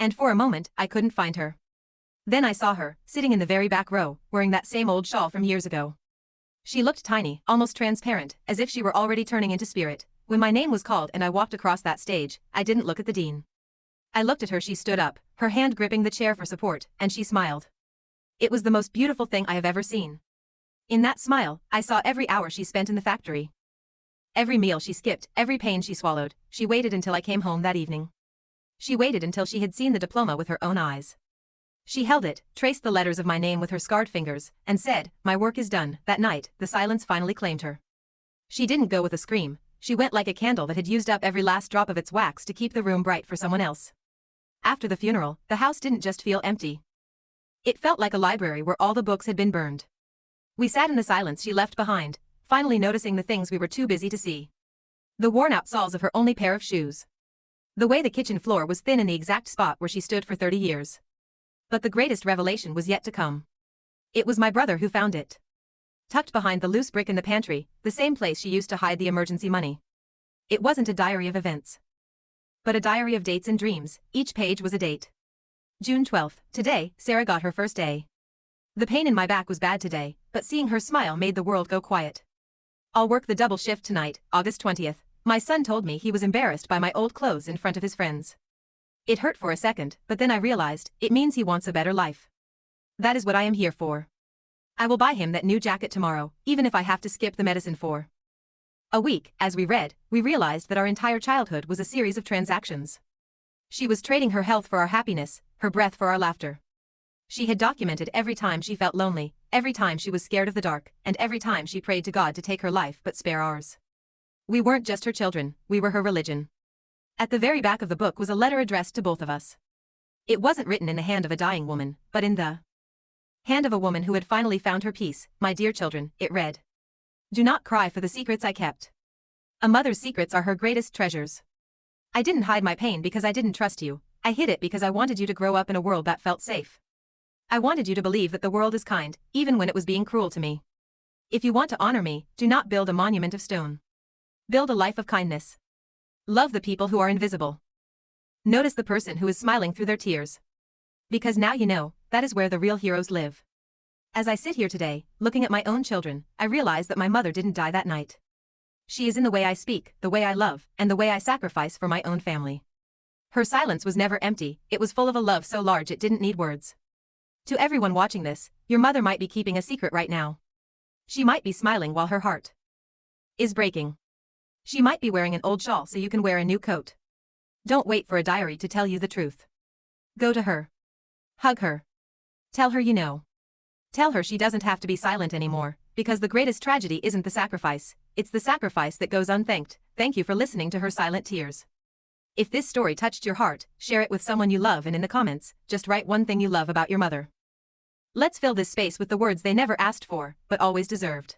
And for a moment, I couldn't find her. Then I saw her, sitting in the very back row, wearing that same old shawl from years ago. She looked tiny, almost transparent, as if she were already turning into spirit. When my name was called and I walked across that stage, I didn't look at the dean. I looked at her. She stood up, her hand gripping the chair for support, and she smiled. It was the most beautiful thing I have ever seen. In that smile, I saw every hour she spent in the factory. Every meal she skipped, every pain she swallowed. She waited until I came home that evening. She waited until she had seen the diploma with her own eyes. She held it, traced the letters of my name with her scarred fingers, and said, "My work is done." That night, the silence finally claimed her. She didn't go with a scream. She went like a candle that had used up every last drop of its wax to keep the room bright for someone else. After the funeral, the house didn't just feel empty. It felt like a library where all the books had been burned. We sat in the silence she left behind, finally noticing the things we were too busy to see. The worn-out soles of her only pair of shoes. The way the kitchen floor was thin in the exact spot where she stood for 30 years. But the greatest revelation was yet to come. It was my brother who found it. Tucked behind the loose brick in the pantry, the same place she used to hide the emergency money. It wasn't a diary of events, but a diary of dates and dreams. Each page was a date. June 12th, today, Sarah got her first A. The pain in my back was bad today, but seeing her smile made the world go quiet. I'll work the double shift tonight, August 20th. My son told me he was embarrassed by my old clothes in front of his friends. It hurt for a second, but then I realized, it means he wants a better life. That is what I am here for. I will buy him that new jacket tomorrow, even if I have to skip the medicine for a week. As we read, we realized that our entire childhood was a series of transactions. She was trading her health for our happiness, her breath for our laughter. She had documented every time she felt lonely, every time she was scared of the dark, and every time she prayed to God to take her life but spare ours. We weren't just her children, we were her religion. At the very back of the book was a letter addressed to both of us. It wasn't written in the hand of a dying woman, but in the hand of a woman who had finally found her peace. "My dear children," it read. "Do not cry for the secrets I kept. A mother's secrets are her greatest treasures. I didn't hide my pain because I didn't trust you. I hid it because I wanted you to grow up in a world that felt safe. I wanted you to believe that the world is kind, even when it was being cruel to me. If you want to honor me, do not build a monument of stone. Build a life of kindness. Love the people who are invisible. Notice the person who is smiling through their tears. Because now you know, that is where the real heroes live." As I sit here today, looking at my own children, I realize that my mother didn't die that night. She is in the way I speak, the way I love, and the way I sacrifice for my own family. Her silence was never empty, it was full of a love so large it didn't need words. To everyone watching this, your mother might be keeping a secret right now. She might be smiling while her heart is breaking. She might be wearing an old shawl so you can wear a new coat. Don't wait for a diary to tell you the truth. Go to her. Hug her. Tell her you know. Tell her she doesn't have to be silent anymore, because the greatest tragedy isn't the sacrifice, it's the sacrifice that goes unthanked. Thank you for listening to her silent tears. If this story touched your heart, share it with someone you love, and in the comments, just write one thing you love about your mother. Let's fill this space with the words they never asked for, but always deserved.